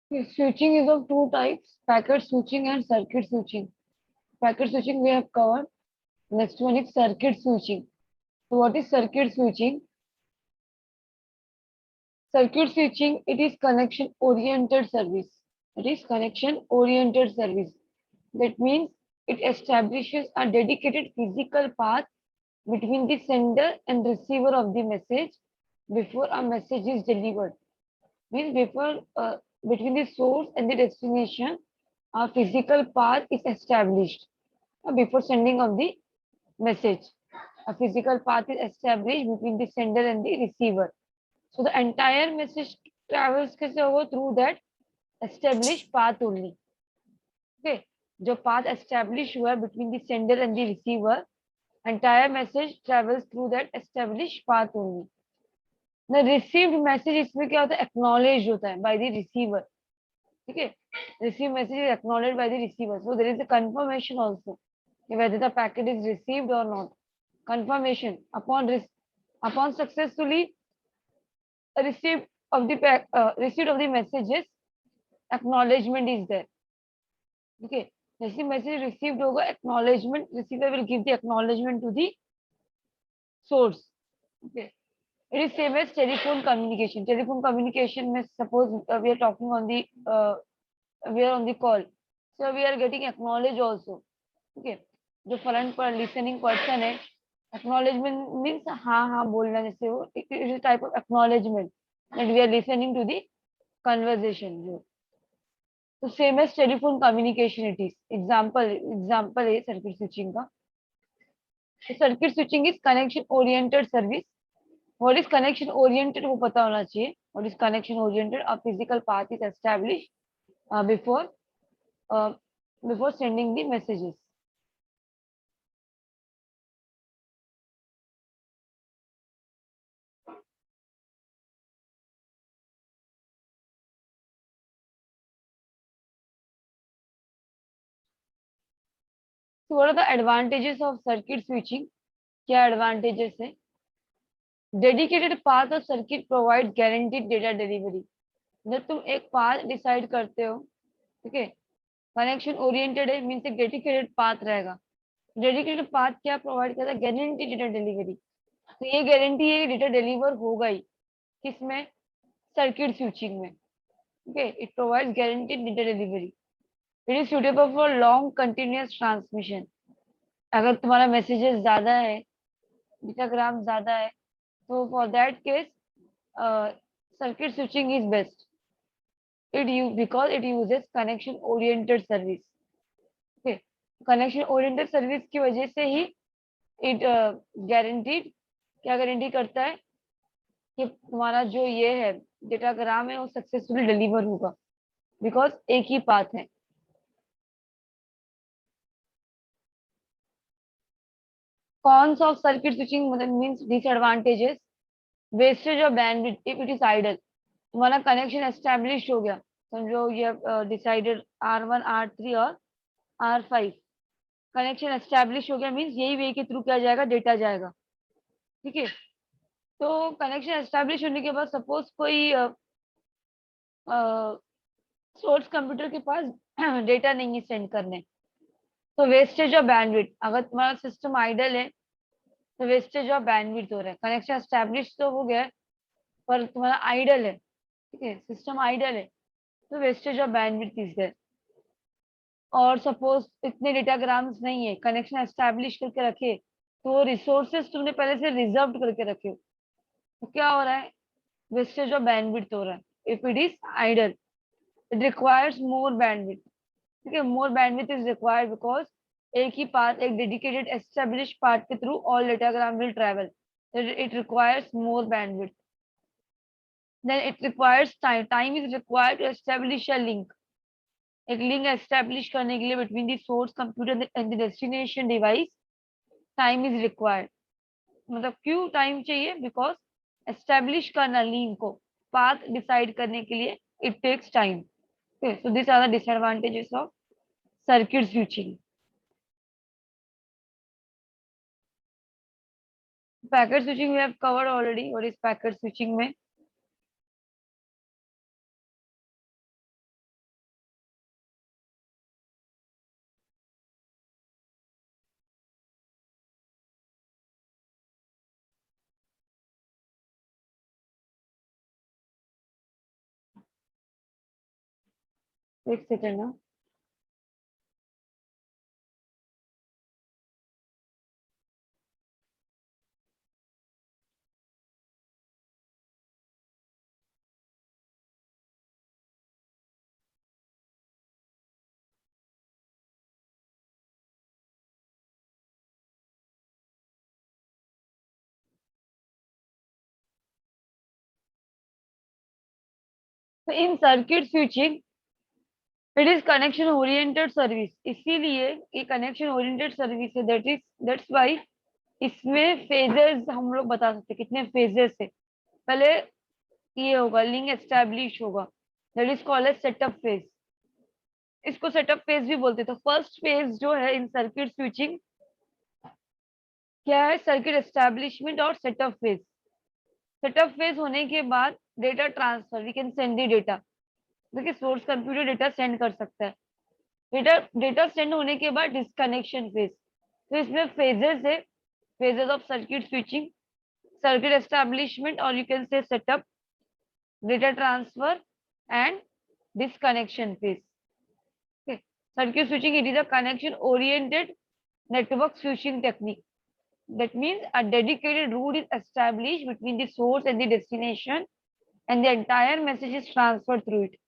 Switching is of two types, packet switching and circuit switching. Packet switching we have covered. Next one is circuit switching. So what is circuit switching? Circuit switching, it is connection oriented service. It is connection oriented service. That means it establishes a dedicated physical path between the sender and receiver of the message before a message is delivered. Means before between the source and the destination, a physical path is established before sending of the message. A physical path is established between the sender and the receiver. So the entire message travels कैसे होगा through that established path only. Okay, जो path established हुआ है between the sender and the receiver, entire message travels through that established path only. The received message इसमें क्या होता है acknowledged होता है by the receiver. ठीक है, received message is acknowledged by the receiver. So there is a confirmation also whether the packet is received or not. Confirmation upon successfully received of the receipt of the messages, acknowledgement is there. Okay, जैसे message received होगा acknowledgement, receiver will give the acknowledgement to the source. Okay, it is same as telephone communication. Telephone communication means suppose we are talking on the we are on the call, so we are getting acknowledged also. Okay, जो front पर listening person है, acknowledgement means हाँ हाँ बोलना, जैसे वो it is a type of acknowledgement that we are listening to the conversation. So same as telephone communication it is. Example है circuit switching का. So circuit switching is connection oriented service. What is connection oriented वो पता होना चाहिए. What is connection oriented? A physical path is established before uh, before sending the messages. So what are the advantages of circuit switching? क्या advantages है? Dedicated path of circuit provides guaranteed data delivery. जब तुम एक path decide करते हो, ठीक है, connection oriented है मीन्स एक डेडिकेटेड पाथ रहेगा. डेडिकेटेड पाथ क्या प्रोवाइड करता है? Guarantee data delivery. तो ये गारंटी है डेटा डिलीवर होगा ही. किसमें? सर्किट स्विचिंग में. Okay, it provides guaranteed data delivery. It is suitable for long continuous transmission. अगर तुम्हारा मैसेजेस ज्यादा है, डेटाग्राम ज्यादा है, तो for that case circuit switching is best. It you because it uses connection oriented service. Okay, connection oriented service की वजह से ही इट गारंटीड, क्या गारंटी करता है कि तुम्हारा जो ये है डेटाग्राम है वो सक्सेसफुली डिलीवर होगा, बिकॉज एक ही पाथ है. Cons of circuit switching means disadvantages. Wastage of bandwidth if it is idle. तुम्हारा कनेक्शन एस्टेब्लिश हो गया, समझो ये डिसाइडेड R1 R3 और R5. कनेक्शन एस्टेब्लिश हो गया मीन्स यही वे के थ्रू क्या जाएगा? डेटा जाएगा. ठीक है, तो कनेक्शन एस्टेब्लिश होने के बाद सपोज कोई सोर्स कंप्यूटर के पास डेटा नहीं है सेंड करने, तो वेस्टेज ऑफ बैंडविड्थ. अगर तुम्हारा सिस्टम आइडल है तो वेस्टेज ऑफ बैंडविड्थ हो रहा है. कनेक्शन एस्टेब्लिश तो हो गया पर तुम्हारा आइडल है, ठीक है, सिस्टम आइडल है, तो wastage of bandwidth is there. और सपोज इतने डेटाग्राम्स नहीं है, कनेक्शन एस्टेब्लिश करके रखे, तो रिसोर्सेज तुमने पहले से रिजर्व करके रखे हो, तो क्या हो रहा है? वेस्टेज ऑफ बैंडविड्थ हो रहा है. If it is idle, it requires more bandwidth. ठीक है, more bandwidth is required because एक ही पाथ, एक डेडिकेटेड एस्टेब्लिश पाथ के through all datagram will travel. It requires more bandwidth. Then it requires time. Time is required to establish a link. एक link establish करने के लिए between the source computer and the destination device time is required. मतलब क्यों time चाहिए? Because establish करना link को, path decide करने के लिए it takes time. So these are the disadvantages of circuit switching. Packet switching we have covered already. What is packet switching में? एक सेकेंड ना। तो in circuit switching it is connection oriented service, इसीलिए ये connection oriented service है। That's why इसमें phases हम लोग बता सकते हैं, कितने फेजेस है। पहले ये होगा लिंक एस्टैब्लिश होगा, that is called as setup phase. इसको सेटअप फेज भी बोलते हैं। तो फर्स्ट फेज जो है इन सर्किट स्विचिंग क्या है, सर्किट एस्टैब्लिशमेंट और सेटअप फेज। सेटअप फेज होने के बाद data transfer, we can send the data. देखिए सोर्स कंप्यूटर डेटा सेंड कर सकता है। डेटा डेटा सेंड होने के बाद डिस्कनेक्शन फेज। तो इसमें फेजेस है, phases of circuit switching, circuit establishment और you can say setup, data transfer and disconnection phase. Okay. Circuit switching, it is a connection oriented network switching technique. That means a dedicated route is established between the source and the destination and the entire message is transferred through it.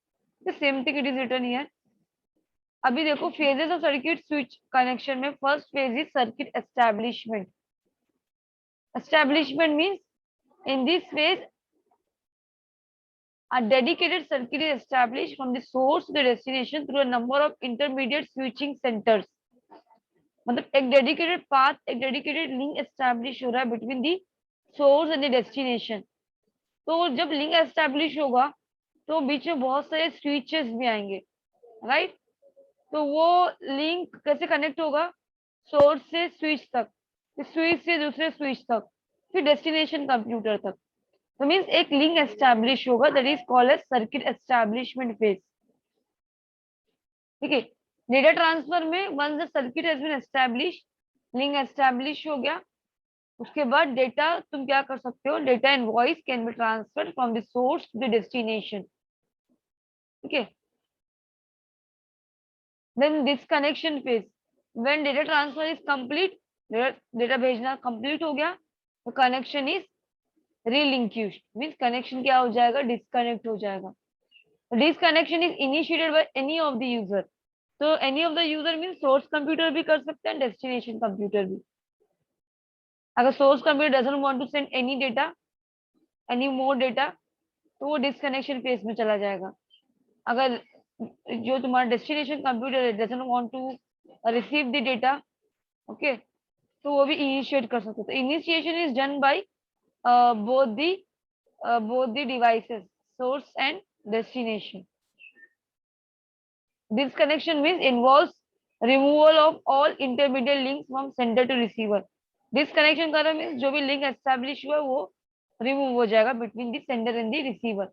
The same thing it is written here. अभी देखो phases of circuit switch connection में first phase is circuit establishment. Establishment means in this phase a dedicated circuit is established from the source to the destination through a number of intermediate switching centers. मतलब एक dedicated path, एक dedicated link establish हो रहा है between the source and the destination. तो जब link establish होगा तो बीच में बहुत सारे स्विचेस भी आएंगे, राइट। तो वो लिंक कैसे कनेक्ट होगा, सोर्स से स्विच तक, स्विच से दूसरे स्विच तक, फिर डेस्टिनेशन कंप्यूटर तक। तो मीन्स एक लिंक एस्टैब्लिश होगा, that is called as circuit establishment phase. ठीक है। डेटा ट्रांसफर में once the circuit has been establish, link establish हो गया, उसके बाद डेटा तुम क्या कर सकते हो, data and voice can be transferred from the source to the destination. ठीक है। Then disconnection phase, when data transfer is complete, data भेजना कंप्लीट हो गया तो connection is relinquished, means connection क्या हो जाएगा, डिस्कनेक्ट हो जाएगा। Disconnection is initiated by any of the user. तो any of the user means source computer भी कर सकते हैं, डेस्टिनेशन कंप्यूटर भी। अगर source computer doesn't want to send any data, any more data, तो वो डिस्कनेक्शन फेज में चला जाएगा। अगर जो तुम्हारा डेस्टिनेशन कंप्यूटर है doesn't want to receive the data, okay, तो वो भी इनिशिएट कर सकते। तो initiation is done by both the devices, source and destination. Disconnection means involves removal of all intermediate links from sender to receiver. Disconnection कर रहा means जो भी link establish हुआ वो remove हो जाएगा between the sender and the receiver.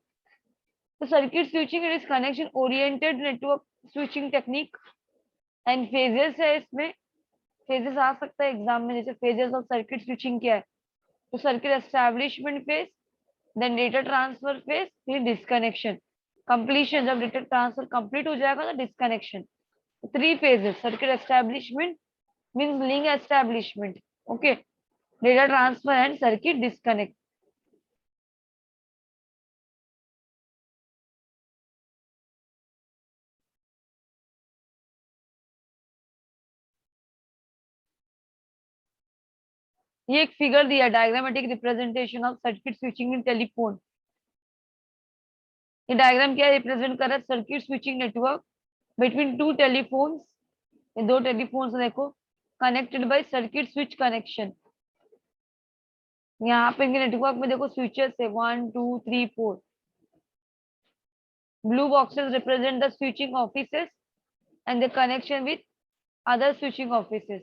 तो circuit switching it is connection oriented network switching technique and phases है इसमें। phases आ सकता है एग्जाम में, जैसे phases of circuit switching क्या है, तो circuit establishment phase, then data transfer phase, फिर disconnection, completion, जब data transfer complete हो जाएगा तो disconnection। Three phases, circuit establishment means link establishment, okay, data transfer and circuit disconnect। ये एक फिगर दिया, diagrammatic representation of circuit switching in telephone. ये diagram क्या रिप्रेजेंट कर रहा है, circuit switching network between two telephones. ये दो टेलीफोन्स देखो connected by circuit switch connection. यहाँ पे नेटवर्क में देखो स्विचेस है 1 2 3 4। Blue boxes represent the switching offices and the connection with other switching offices.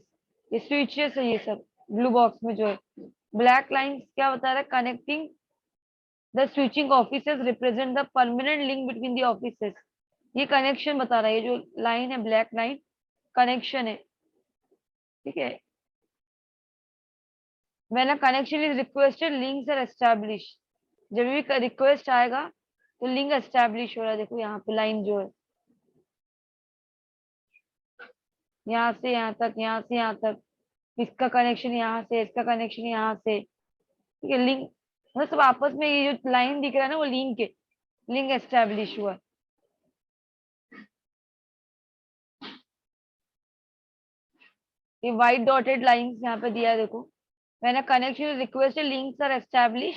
ये स्विचेस है ये सब ब्लू बॉक्स में जो है। ब्लैक लाइन क्या बता रहा है, connecting the switching offices represent the permanent link between the offices. ये कनेक्शन बता रहा है, ये जो लाइन है ब्लैक लाइन कनेक्शन है। ठीक है। When a connection is requested links are establish, जब भी रिक्वेस्ट आएगा तो लिंक एस्टैब्लिश हो रहा है। देखो यहाँ पे लाइन जो है यहाँ से यहाँ तक, यहाँ से यहाँ तक, इसका कनेक्शन यहाँ से, इसका कनेक्शन यहाँ से, ठीक है। लिंक मतलब सब आपस में, ये जो लाइन दिख रहा है ना, वो लिंक है, लिंक एस्टेब्लिश हुआ। ये व्हाइट डॉटेड लाइंस यहाँ पे दिया है, देखो। When a connection request links are establish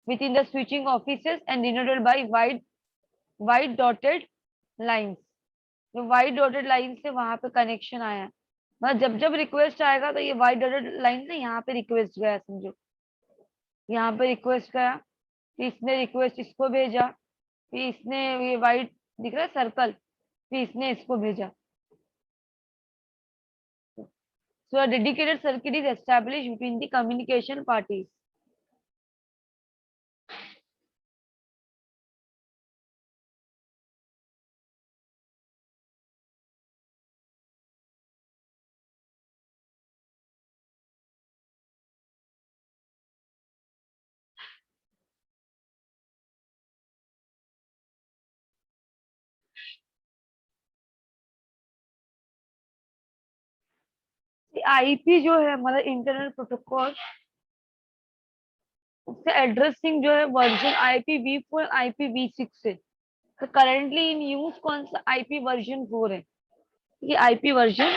within the switching offices and denoted by white dotted lines. जो व्हाइट डॉटेड लाइन से वहां पे कनेक्शन आया, मतलब जब जब रिक्वेस्ट आएगा तो ये व्हाइट डॉटेड लाइन से यहाँ पे रिक्वेस्ट गया, समझो। यहाँ पे रिक्वेस्ट गया, फिर इसने रिक्वेस्ट इसको भेजा, फिर इसने, ये व्हाइट दिख रहा है सर्कल, फिर इसने इसको भेजा। So a dedicated circuit is established between the communication parties. IP जो है हमारा इंटरनेट प्रोटोकॉल, उसका एड्रेसिंग जो है वर्जन IPv4 IPv6 है। तो करेंटली इन यूज कौन सा आईपी वर्जन 4 है, ये आईपी वर्जन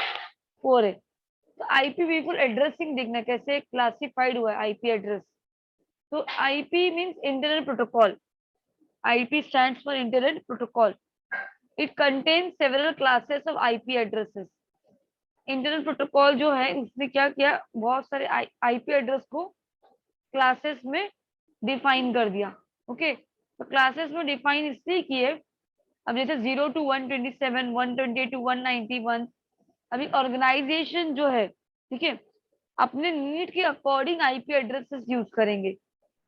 4 है। तो IPv4 एड्रेसिंग देखना कैसे क्लासिफाइड हुआ है आईपी एड्रेस। तो IP means internet protocol, IP stands for internet protocol. It contains several classes of IP addresses. Internet protocol जो है उसने क्या किया, बहुत सारे आईपी एड्रेस को क्लासेस में डिफाइन कर दिया। ओके, तो क्लासेस में डिफाइन इसलिए किए, अब जैसे 0 to 127, 128 to 191, अभी ऑर्गेनाइजेशन जो है, ठीक है, अपने नीड के अकॉर्डिंग आईपी एड्रेसेस यूज करेंगे।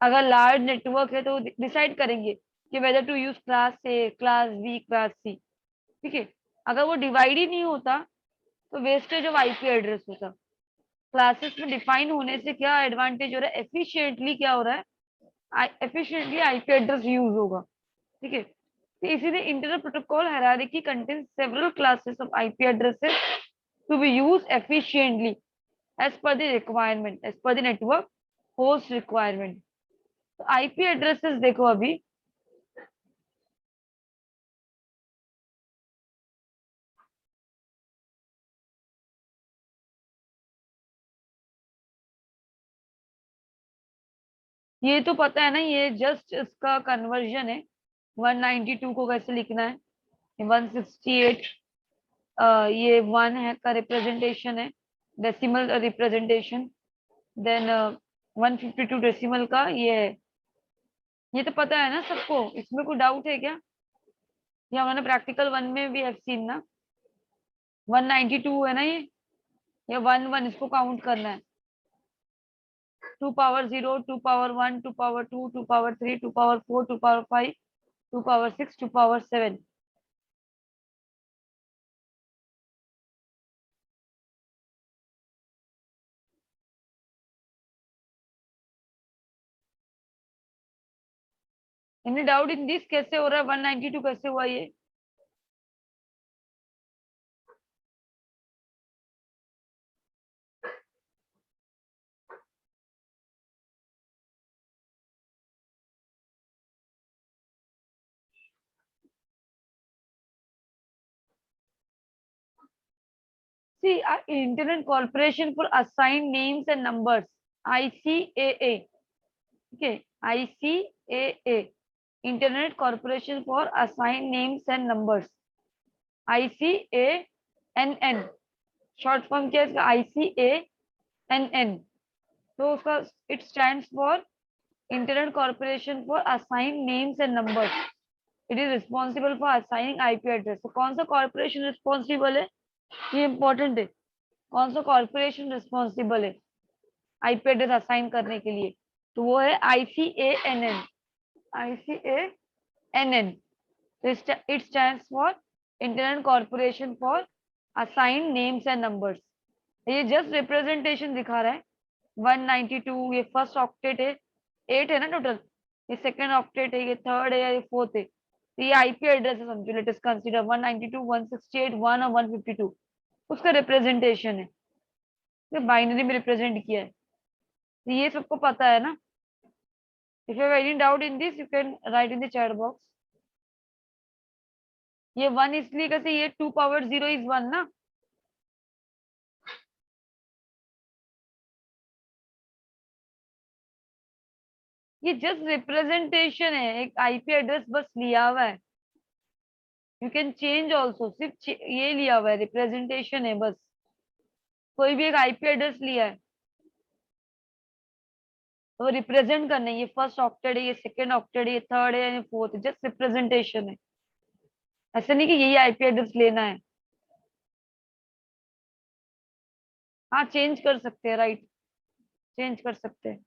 अगर लार्ज नेटवर्क है तो डिसाइड करेंगे कि whether to use class A, class B, class C, ठीक है। अगर वो डिवाइड ही नहीं होता तो वेस्टेज ऑफ आईपी एड्रेस होता। क्लासेस में डिफाइन होने से क्या एडवांटेज हो रहा है, एफिशिएंटली क्या हो रहा है, एफिशिएंटली आईपी एड्रेस यूज होगा, ठीक है। तो इसीलिए internet protocol hierarchy contains several classes of IP addresses to be use efficiently as per the requirement, as per the network host requirement. तो आईपी एड्रेसेस देखो अभी, ये तो पता है ना, ये जस्ट इसका कन्वर्जन है। 192 को कैसे लिखना है, 168, ये 1 है का रिप्रेजेंटेशन है, डेसिमल रिप्रेजेंटेशन। देन 152 डेसिमल का ये है। ये तो पता है ना सबको, इसमें कोई डाउट है क्या? ये हमने प्रैक्टिकल 1 में भी हैव सीन ना। 192 है ना ये 1 1 इसको काउंट करना है। 2 power 0, 2 power 1, 2 power 2, 2 power 3, 2 power 4, 2 power 5, 2 power 6, 2 power 7। Any doubt in this, कैसे हो रहा है 192 कैसे हुआ ये? See, Internet Corporation for Assigned Names and Numbers, ICAA. Okay, ICAA, Internet Corporation for Assigned Names and Numbers, ICANN, short form क्या है इसका, ICANN। तो उसका it stands for internet corporation for assign names and numbers. It is responsible for assigning IP address. तो कौन सा corporation responsible है, ये इंपॉर्टेंट है। कौन सा कॉर्पोरेशन रिस्पॉन्सिबल है आईपी एड्रेस असाइन करने के लिए? तो वो है ICANN, ICANN। तो it stands for internet corporation for assign names and numbers. ये जस्ट रिप्रेजेंटेशन दिखा रहा है। 192 ये फर्स्ट ऑक्टेट है, 8 है ना टोटल, ये सेकंड ऑक्टेट है, ये थर्ड है या ये फोर्थ है। तो ये आईपी एड्रेस है, समझो। लेट अस कंसीडर 192, 168, 1 और 152। उसका रिप्रेजेंटेशन है, तो बाइनरी में रिप्रेजेंट किया है। तो ये सबको पता है ना। If you have any doubt in this you can write in the chat box. ये वन इसलिए कैसे, ये 2 पावर 0 इज 1 ना। ये जस्ट रिप्रेजेंटेशन है, एक आईपी एड्रेस बस लिया हुआ है। यू कैन चेंज ऑल्सो, सिर्फ ये लिया हुआ है, रिप्रेजेंटेशन है बस। कोई भी एक आईपी एड्रेस लिया है तो वो रिप्रेजेंट करना है, ये फर्स्ट ऑक्टेट है, ये सेकंड ऑक्टेट है, ये थर्ड है, ये फोर्थ है, जस्ट रिप्रेजेंटेशन है। ऐसा नहीं कि यही आईपी एड्रेस लेना है। हाँ चेंज कर सकते हैं, राइट, चेंज कर सकते हैं।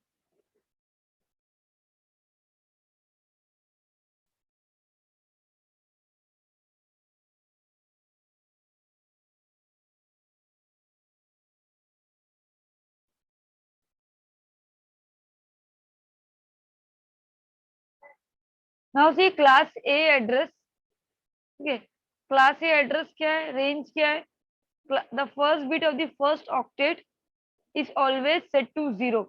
नाउ सी क्लास ए एड्रेस, ठीक है। क्लास ए एड्रेस क्या है, रेंज क्या है, the first bit of the first octet is always set to 0.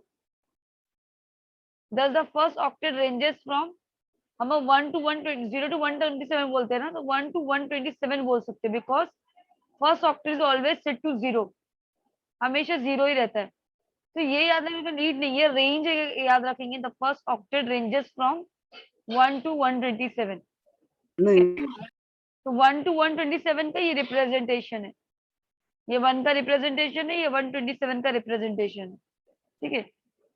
Thus the first octet ranges from, हम 1 to 120, 0 to 127 बोलते हैं ना, तो 1 to 127 बोल सकते हैं, because first octet is always set to 0, हमेशा 0 ही रहता है। तो ये याद रखने का नीड नहीं है, रेंज याद रखेंगे, the first octet ranges from 1 to 127। नहीं तो 1 to 127 का ये रिप्रेजेंटेशन है, ये 1 का रिप्रेजेंटेशन है, ये 127 का रिप्रेजेंटेशन है, ठीक है।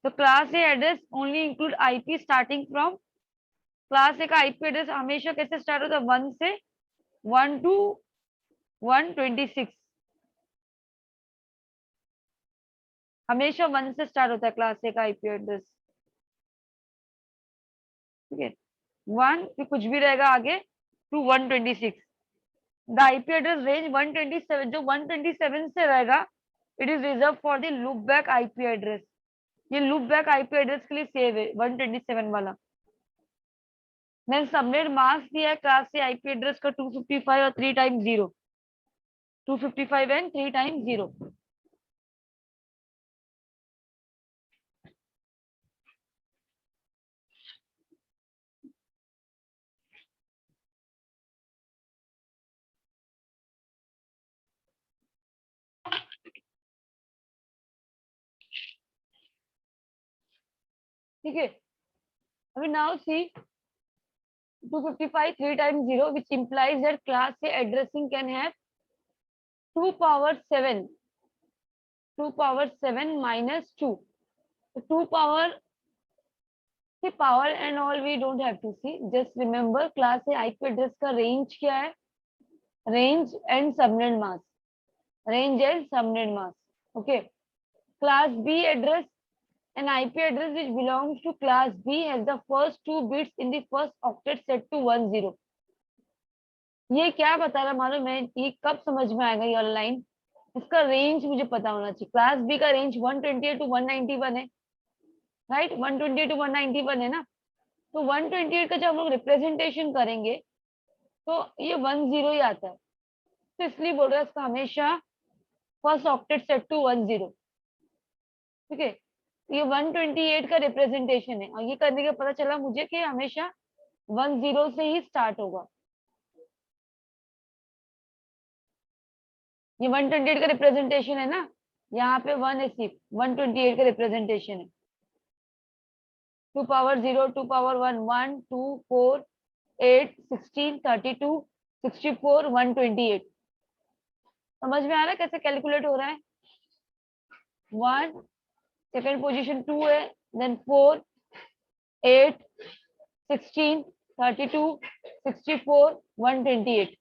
तो class A address only include IP starting from, class ए का आईपी एड्रेस हमेशा कैसे स्टार्ट होता है, 1 से 1 to 126, हमेशा 1 से स्टार्ट होता है क्लास ए का आईपी एड्रेस, ठीक है। 1 फिर कुछ भी रहेगा आगे to 126। The IP address range 127, जो 127 से रहेगा, it is reserve for the loop back IP address. ये लूप बैक आईपी एड्रेस के लिए सेव है 127 वाला। देन सबनेट मास्क दिया है क्लास से आईपी एड्रेस का 255 और 3 टाइम्स 0, 255 एंड 3 टाइम्स 0। ठीक है, अभी now see 255 3 times 0, which implies that class A addressing can have 2 power 7, 2 power 7 minus 2. So 2 power, see power and all we don't have to see. Just remember class A IP address का range क्या है? Range and subnet mask. Range and subnet mask. Okay. Class B address, an IP address which belongs to class B has the first 2 bits in the first octet set to 10. ये क्या बता रहा मालूम, मैं ये कब समझ में आएगा ये ऑनलाइन, इसका रेंज मुझे पता होना चाहिए। क्लास बी का रेंज 128 to 191 है, राइट, 128 to 191 है ना। तो 128 का जब हम लोग रिप्रेजेंटेशन करेंगे तो ये 10 ही आता है, तो इसलिए बोल रहा है इसका हमेशा फर्स्ट ऑक्टेट सेट टू 10, ठीक है। ये 128 का रिप्रेजेंटेशन है, और ये करने के पता चला मुझे कि हमेशा 10 से ही स्टार्ट होगा। ये 128 का रिप्रेजेंटेशन है ना, यहाँ पे 1 है, सिर्फ 128 का रिप्रेजेंटेशन है। 2 power 0, 2 power 1, 1, 2, 4, 8, 16, 32, 64, 128। समझ में आ रहा है कैसे कैलकुलेट हो रहा है। 1 सेकेंड पोजीशन 2 है, देन 4, 8, 16, 32, 64, 128।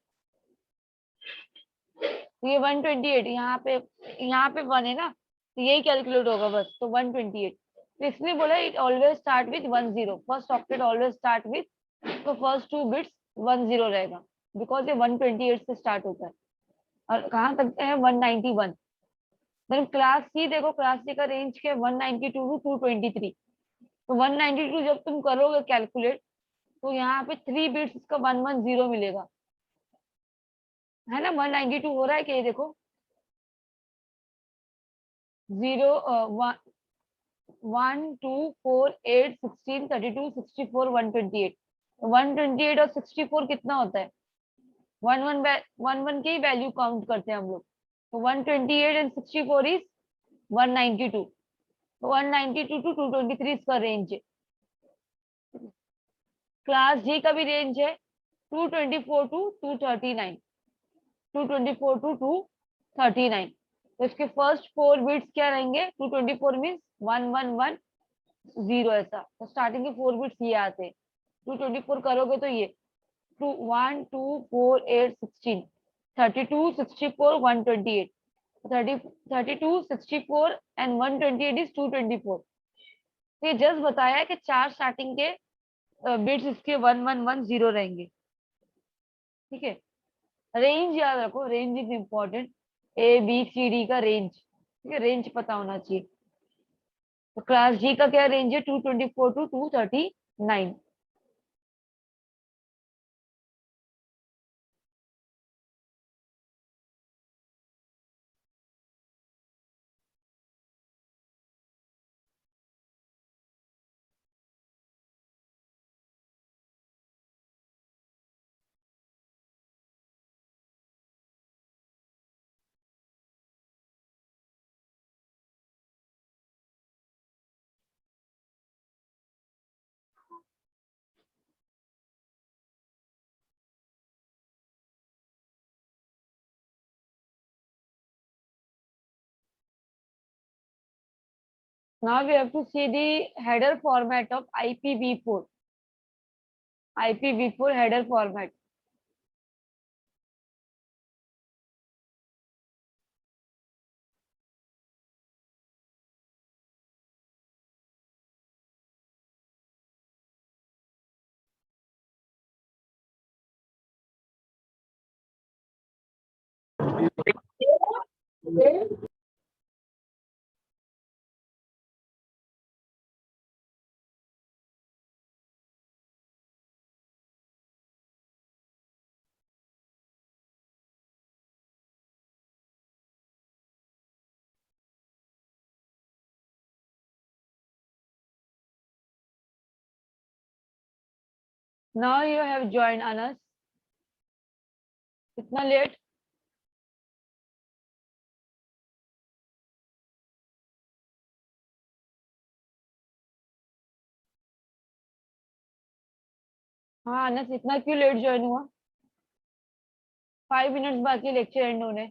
ये 128 यहाँ पे 1 है ना, तो यही कैलकुलेट होगा बस, तो 128। तो इसलिए बोला it always start with 10, first octet always start with, तो फर्स्ट 2 बिट्स 10 रहेगा, बिकॉज ये 128 से स्टार्ट होता है, और कहाँ तक है 191। देन क्लास सी देखो, क्लास सी का रेंज क्या है 192 टू 223। तो 192 जब तुम करोगे कैलकुलेट, तो यहाँ पे 3 बिट्स का 110 मिलेगा, है ना। 192 हो रहा है क्या, ये देखो 0 1 2 4 8 16 32 64 128। 128 और 64 कितना होता है? वन वन वन वन की वैल्यू काउंट करते हैं हम लोग। तो 128 एंड 64 इज 192। तो 192 टू 223 इसका रेंज है। क्लास जी का भी रेंज है 224 टू 239। 224 टू 239। तो इसके फर्स्ट 4 बिट्स क्या रहेंगे? 224 मीन्स 1110 ऐसा। तो स्टार्टिंग के 4 बिट्स ये आते हैं। 224 करोगे तो ये 2 1 2 4 8 16 32 64 128। 32 64 एंड 128 इज 224। तो ये जस्ट बताया है कि 4 स्टार्टिंग के बिट्स इसके 1110 रहेंगे। ठीक है, रेंज याद रखो, रेंज इज इम्पोर्टेंट। ABCD का रेंज, ठीक है, रेंज पता होना चाहिए। तो क्लास जी का क्या रेंज है? 224 to 239। Now we have to see the header format of IPv4. IPv4 header format. Now you have joined Anas. इतना लेट? हाँ अनस, इतना क्यों लेट ज्वाइन हुआ? 5 मिनट्स बाकी लेक्चर एंड होने।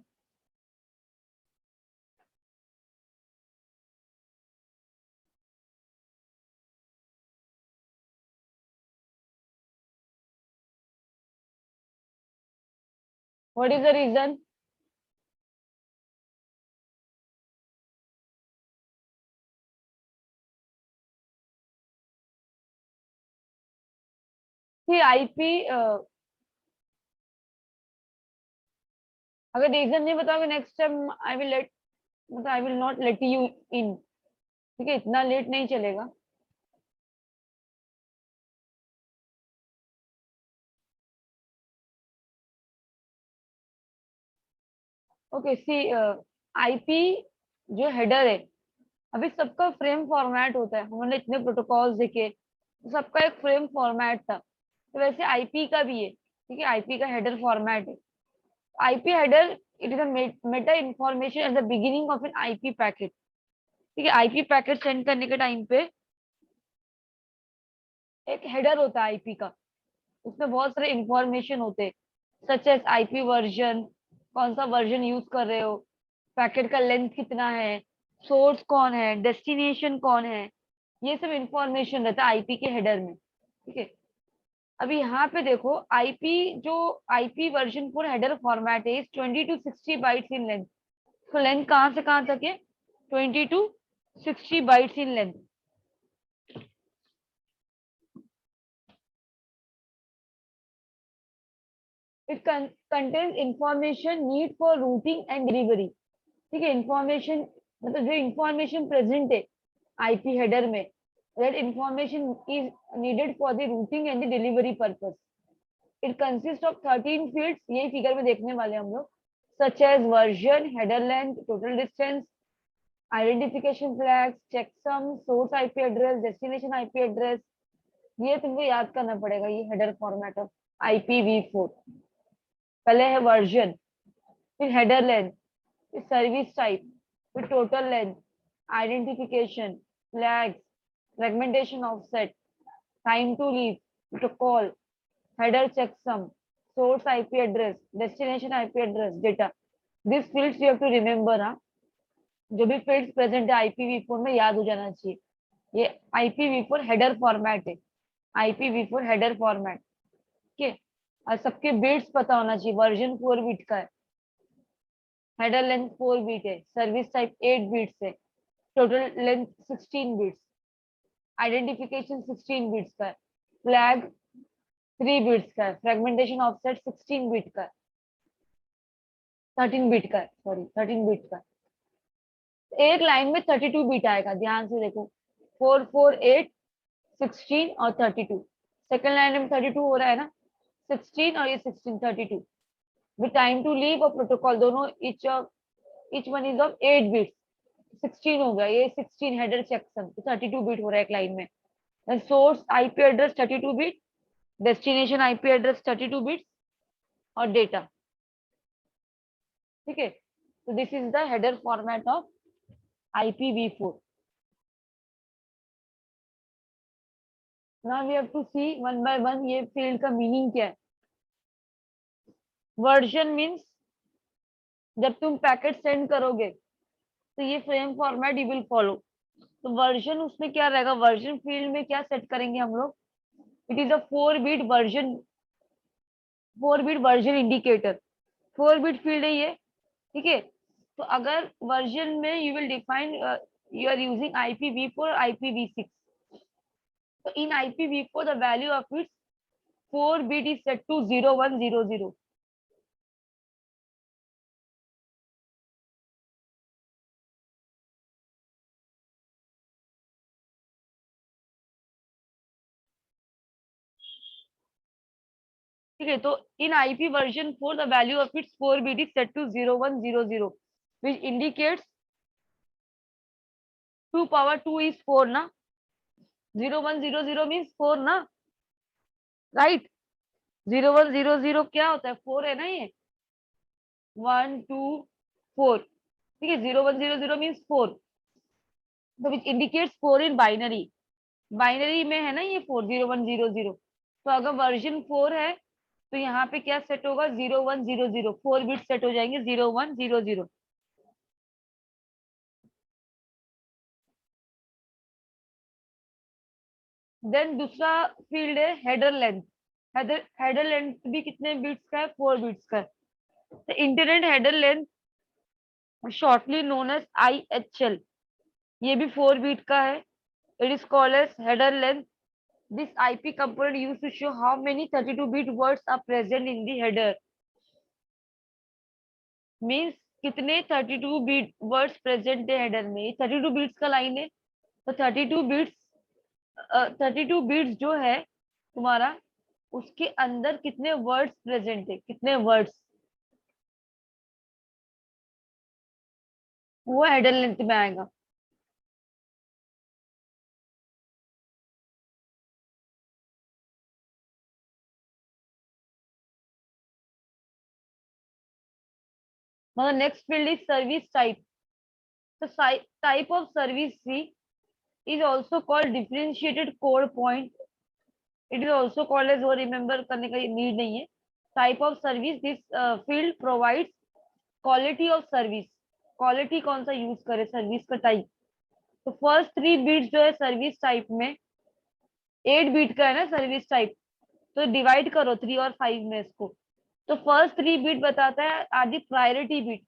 What is the reason? See IP, अगर reason नहीं बताओगे next time I will let, मतलब I will not let you in. ठीक है, इतना लेट नहीं चलेगा। ओके सी, आईपी जो हेडर है, अभी सबका फ्रेम फॉर्मेट होता है। हमने इतने प्रोटोकॉल्स देखे, तो सबका एक फ्रेम फॉर्मेट था। तो वैसे आईपी का भी है। ठीक है, आईपी का हेडर फॉर्मेट है। IP header, it is a Meta information at the beginning of N IP packet. ठीक है, आईपी पैकेट सेंड करने के टाइम पे एक हेडर होता है आईपी का। उसमें बहुत सारे इंफॉर्मेशन होते हैं, सच एज आईपी वर्जन, कौन सा वर्जन यूज कर रहे हो, पैकेट का लेंथ कितना है, सोर्स कौन है, डेस्टिनेशन कौन है, ये सब इंफॉर्मेशन रहता है आईपी के हेडर में। ठीक है, अभी यहाँ पे देखो आईपी जो IP version four header format है 20 to 60 बाइट्स इन लेंथ। तो लेंथ कहाँ से कहाँ तक है? 20 to 60 bytes in length. It contains information need for routing and delivery. ठीक है, इंफॉर्मेशन मतलब जो इंफॉर्मेशन प्रेजेंट है आईपी हेडर में, that information is needed for the routing and the delivery purpose. It consists of 13 fields, यही figure में देखने वाले हम लोग, such as version, header length, total distance, identification flags, checksum, source IP address, destination IP address, ये तुमको याद करना पड़ेगा। ये हेडर फॉर्मेट ऑफ IPv4। पहले है वर्जन, फिर हेडर लेंथ, फिर सर्विस टाइप, फिर total length, identification, flags, fragmentation offset, time to live, protocol, header checksum, source IP address, destination IP address, data. These fields you have to remember, हाँ। जो भी fields present है IPv4 में याद हो जाना चाहिए। ये IPv4 header format है, IPv4 header format, ठीक है। और सबके बिट्स पता होना चाहिए। वर्जन 4 बिट का है, हेडर लेंथ 4 बिट है, सर्विस टाइप 8 बिट्स है, total length 16 bits, identification 16 bits का है, फ्लैग 3 बिट्स का है, फ्रेगमेंटेशन ऑफसेट 16 बिट का है, 13 बिट का है, सॉरी 13 बिट का। एक लाइन में 32 बिट आएगा, ध्यान से देखो, 4 4 8 16 और 32। सेकंड लाइन में 32 हो रहा है ना, 16 और ये 16 32। विद टाइम टू लीव और प्रोटोकॉल दोनों each one is of 8 bit. 16 हो गया, ये 16 हेडर सेक्शन, 32 बिट हो रहा है एक लाइन में। Source IP address 32 bit, destination IP address 32 bit और डेटा, ठीक है। तो this is the header format of IPv4। Now we have to see one by one ये फील्ड का मीनिंग क्या है। वर्जन मीन्स जब तुम पैकेट सेंड करोगे तो ये frame format you will follow. तो वर्जन उसमें क्या रहेगा, वर्जन फील्ड में क्या सेट करेंगे हम लोग, it is a 4 bit version indicator. 4 bit field है ये, ठीक है। तो अगर वर्जन में you will define, you are using IPv4 IPv6। तो in IPv4 the value of its 4 bit is set to 0100। ठीक है, तो in IP version 4 the value of its 4 bit is set to 0100 which indicates 2 power 2 is 4 ना, 0100 means 4 ना, right. 0100 क्या होता है, 4 है ना ये, 1 2 4, ठीक है। 0100 मीन्स 4, तो which indicates 4 in binary. Binary में है ना ये 4, 0100। तो अगर वर्जन 4 है तो यहाँ पे क्या सेट होगा, 0100, 4 बिट सेट हो जाएंगे 0100। देन दूसरा फील्ड है हेडर लेंथ। हेडर लेंथ भी कितने बिट्स का है, 4 बिट्स का है। तो internet header length shortly known as IHL, ये भी 4 बिट का है। It is called as header length. This IP component used to show how many 32-bit words are present in the header। Means कितने 32 bit words present है header में। 32 bits का line है, तो 32 बिट्स जो है तुम्हारा, उसके अंदर कितने वर्ड्स प्रेजेंट है, कितने वर्ड्स, वो हेडर लेंथ में आएगा। मतलब next field is service type. तो type of service see is also called differentiated code point. It is also called as, वो रिमेम्बर करने का नीड नहीं है। Type of service, this field provides quality of service. Quality कौन सा use करे, service का टाइप। तो फर्स्ट 3 बिट्स जो है सर्विस टाइप में, 8 बिट का है ना सर्विस टाइप, तो डिवाइड करो 3 और 5 में इसको। तो फर्स्ट 3 बिट बताता है आदि प्रायोरिटी बिट।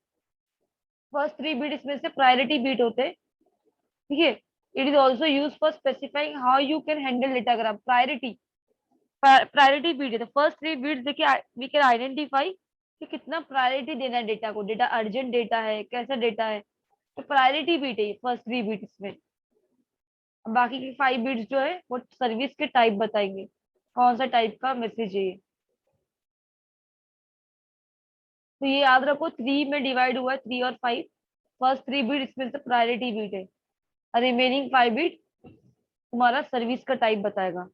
फर्स्ट 3 बिट इसमें से प्रायोरिटी बिट होते हैं, ठीक है। It is also use for specifying how you can handle datagram. Priority bit है, तो फर्स्ट 3 बिट देखिए वी कैन आइडेंटिफाई कि कितना प्रायोरिटी देना है डेटा को, डेटा अर्जेंट डेटा है, कैसा डेटा है। तो प्रायोरिटी बिट है फर्स्ट 3 बिट इसमें। बाकी के 5 बिट्स जो है वो सर्विस के टाइप बताएंगे, कौन सा टाइप का मैसेज है ये। तो ये याद रखो, 3 में डिवाइड हुआ है, 3 और 5। फर्स्ट 3 बीट इसमें से प्रायोरिटी बीट है, और रिमेनिंग 5 बीट तुम्हारा सर्विस का टाइप बताएगा।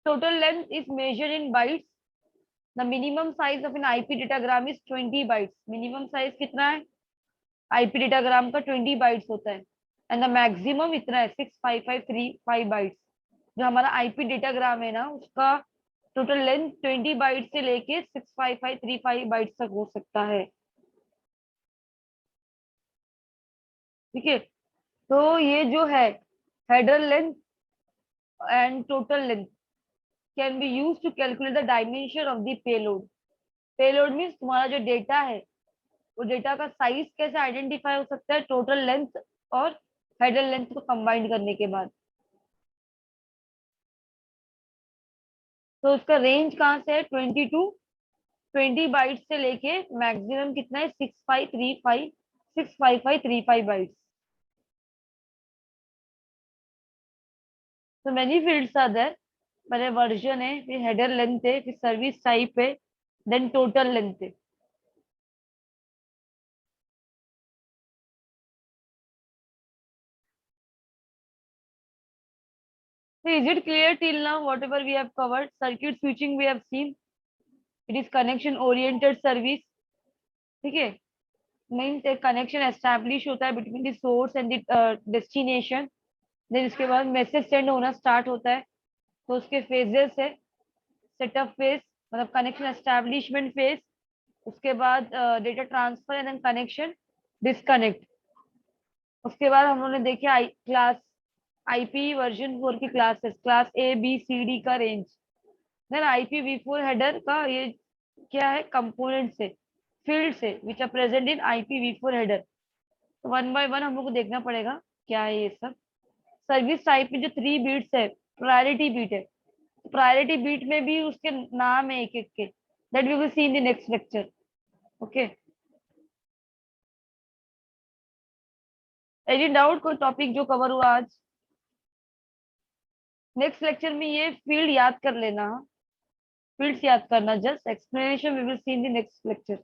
Total length is measured in bytes. The minimum size of N IP datagram is 20 bytes. Minimum size कितना है आईपी डेटाग्राम का? 20 बाइट्स होता है। एंड द मैक्सिमम इतना है 65535 बाइट्स। जो हमारा आईपी डेटाग्राम है ना, उसका टोटल लेंथ 20 बाइट से लेके 65535 बाइट्स तक हो सकता है। ठीक है, तो ये जो है header length and total length can be use to calculate the dimension of the payload. Payload means तुम्हारा जो डेटा है, वो डेटा का साइज कैसे आइडेंटिफाई हो सकता है? टोटल लेंथ और हेडर लेंथ को कंबाइन करने के बाद। तो उसका रेंज कहाँ से है? 20 बाइट से लेके मैक्सिमम कितना है? 65535 बाइट्स। तो मेनी फील्ड्स आर देयर। पहले वर्जन है, फिर हेडर लेंथ है, फिर सर्विस टाइप है, देन टोटल लेंथ है। So is it clear till now whatever we have covered? Circuit switching we have seen. It is connection oriented service. ठीक है, means एक कनेक्शन एस्टैब्लिश होता है between the source and the destination. Then इसके बाद message send होना start होता है। तो उसके फेजेस है, सेटअप फेज मतलब कनेक्शन एस्टैब्लिशमेंट फेज, उसके बाद data transfer and then connection disconnect. उसके बाद हम लोगों ने देखे क्लास आईपी वर्जन 4 की classes, class A B C D का रेंज। देन IPv4 हेडर का ये क्या है? कंपोनेंट से, फील्ड से which are present in IPv4 header. तो वन बाय वन हम लोग को देखना पड़ेगा क्या है ये सब। सर्विस टाइप में जो 3 बीट्स है, प्रायोरिटी बीट है। प्रायोरिटी बीट में भी उसके नाम है एक एक के, that we will see in the next lecture. Okay, any doubt? कोई टॉपिक जो कवर हुआ आज? नेक्स्ट लेक्चर में ये फील्ड याद कर लेना, फील्ड्स याद करना, just explanation we will see in the next lecture.